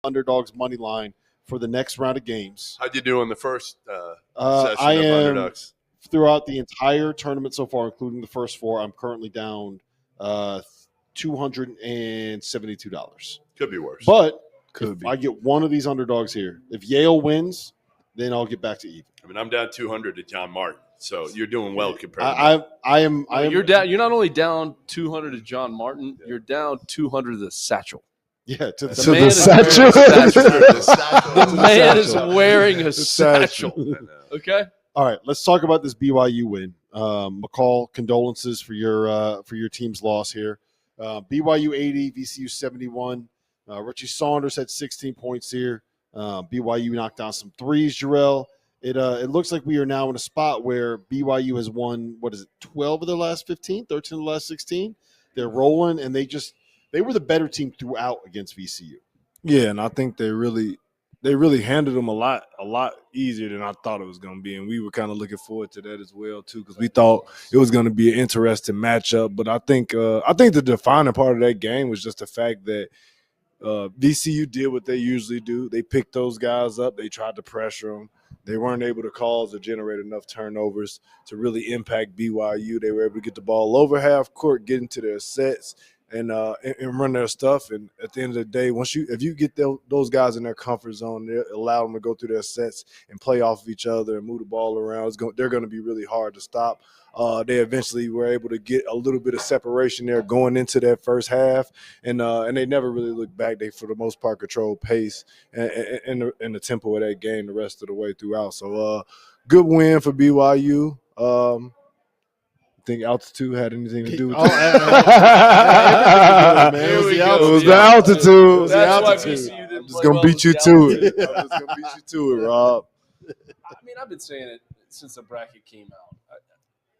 underdogs money line for the next round of games. How'd you do in the first session I of am underdogs? throughout the entire tournament so far, including the first four. I'm currently down $272. Could be worse. But I get one of these underdogs here, if Yale wins, then I'll get back to even. I mean, I'm down 200 to John Martin, so you're doing well compared to me. I am. You're down. You're not only down 200 to John Martin. You're down 200 to the satchel. Yeah, to the satchel. The man is wearing a satchel. Okay. All right, let's talk about this BYU win. McCall, condolences for your team's loss here. BYU 80, VCU 71. Richie Saunders had 16 points here. BYU knocked down some threes, Jarrell. It looks like we are now in a spot where BYU has won, 12 of their last 15, 13 of the last 16. They're rolling, and they were the better team throughout against VCU. Yeah, and I think they really handled them a lot easier than I thought it was going to be, and we were kind of looking forward to that as well too, because we thought it was going to be an interesting matchup. But I think the defining part of that game was just the fact that VCU did what they usually do. They picked those guys up. They tried to pressure them. They weren't able to cause or generate enough turnovers to really impact BYU. They were able to get the ball over half court, get into their sets, and run their stuff. And at the end of the day, if you get those guys in their comfort zone, allow them to go through their sets and play off of each other and move the ball around, they're going to be really hard to stop. They eventually were able to get a little bit of separation there going into that first half, and they never really looked back. They, for the most part, controlled pace and the tempo of that game the rest of the way throughout. So, good win for BYU. Think altitude had anything to do with it? It was the altitude. That's why VCU didn't I'm just going to beat you to it. I'm just going to beat you to it, Rob. I mean, I've been saying it since the bracket came out.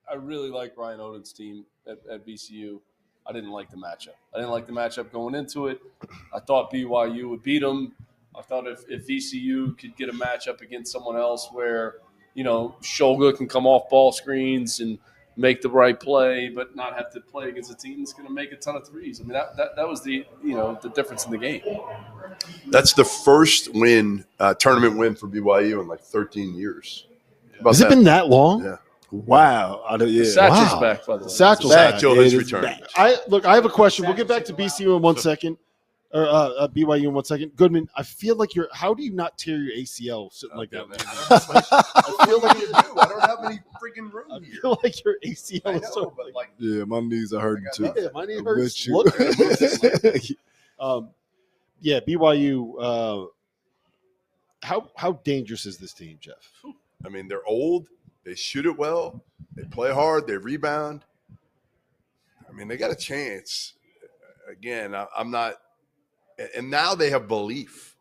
I really like Ryan Oden's team at VCU. I didn't like the matchup. I didn't like the matchup going into it. I thought BYU would beat them. I thought if VCU could get a matchup against someone else where, Shoga can come off ball screens and make the right play, but not have to play against a team that's going to make a ton of threes. I mean, that was the difference in the game. That's the first tournament win for BYU in like 13 years. Has it been that long? Yeah. Wow. Satchel's back, by the way. Satchel has returned. I have a question. We'll get back to BCU in 1 second, or BYU in 1 second. Goodman, I feel like how do you not tear your ACL sitting like that? I feel like you do. I don't have any freaking room here. I feel like your ACL is so big. Yeah, my knees are hurting too. Yeah, my knee hurts. Yeah, BYU. How dangerous is this team, Jeff? I mean, they're old. They shoot it well. They play hard. They rebound. I mean, they got a chance. Again, I'm not – and now they have belief.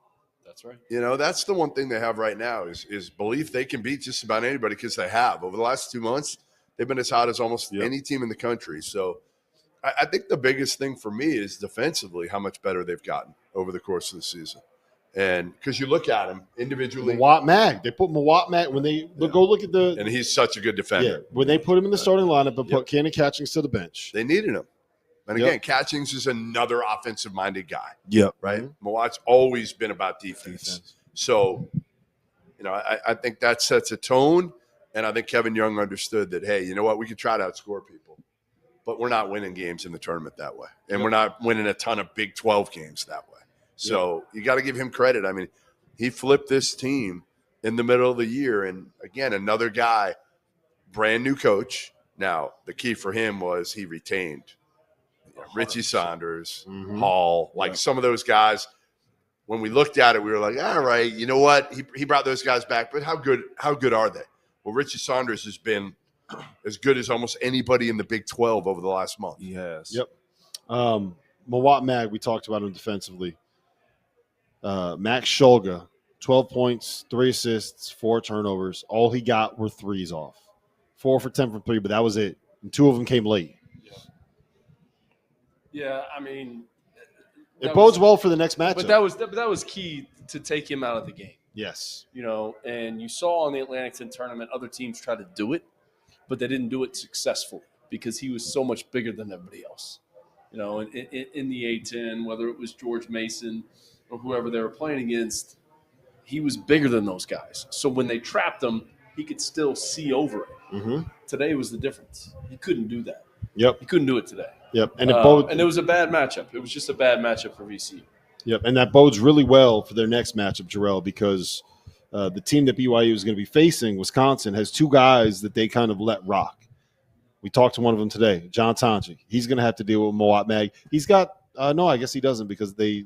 That's right. That's the one thing they have right now is belief they can beat just about anybody because they have. Over the last 2 months, they've been as hot as almost any team in the country. So I think the biggest thing for me is defensively how much better they've gotten over the course of the season. And because you look at them individually, Mawat Mag, they put Mawat Mag when they go look at and he's such a good defender. Yeah, when they put him in the starting lineup and put Cannon Catchings to the bench, they needed him. And again, Catchings is another offensive-minded guy. Yep. Right. Mawat's always been about defense. So, I think that sets a tone, and I think Kevin Young understood that. Hey, you know what? We can try to outscore people, but we're not winning games in the tournament that way, and we're not winning a ton of Big 12 games that way. So you got to give him credit. I mean, he flipped this team in the middle of the year. And, again, another guy, brand new coach. Now, the key for him was he retained Richie Saunders, Hall, some of those guys. When we looked at it, we were like, all right, you know what? He brought those guys back. But how good are they? Well, Richie Saunders has been as good as almost anybody in the Big 12 over the last month. Yes. Yep. Mawat Mag, we talked about him defensively. Max Shulga, 12 points, 3 assists, 4 turnovers. All he got were threes off. 4 for 10 from 3, but that was it. And 2 of them came late. Yeah, I mean, it bodes well for the next matchup. But that was key to take him out of the game. Yes. And you saw on the Atlantic 10 tournament other teams try to do it, but they didn't do it successfully because he was so much bigger than everybody else. In the A10, whether it was George Mason, or whoever they were playing against, he was bigger than those guys. So when they trapped him, he could still see over it. Mm-hmm. Today was the difference. He couldn't do that. Yep. He couldn't do it today. Yep. And it was a bad matchup. It was just a bad matchup for VCU. Yep. And that bodes really well for their next matchup, Jarrell, because the team that BYU is going to be facing, Wisconsin, has two guys that they kind of let rock. We talked to one of them today, John Tonji. He's going to have to deal with Moat Mag. He's got no, I guess he doesn't because they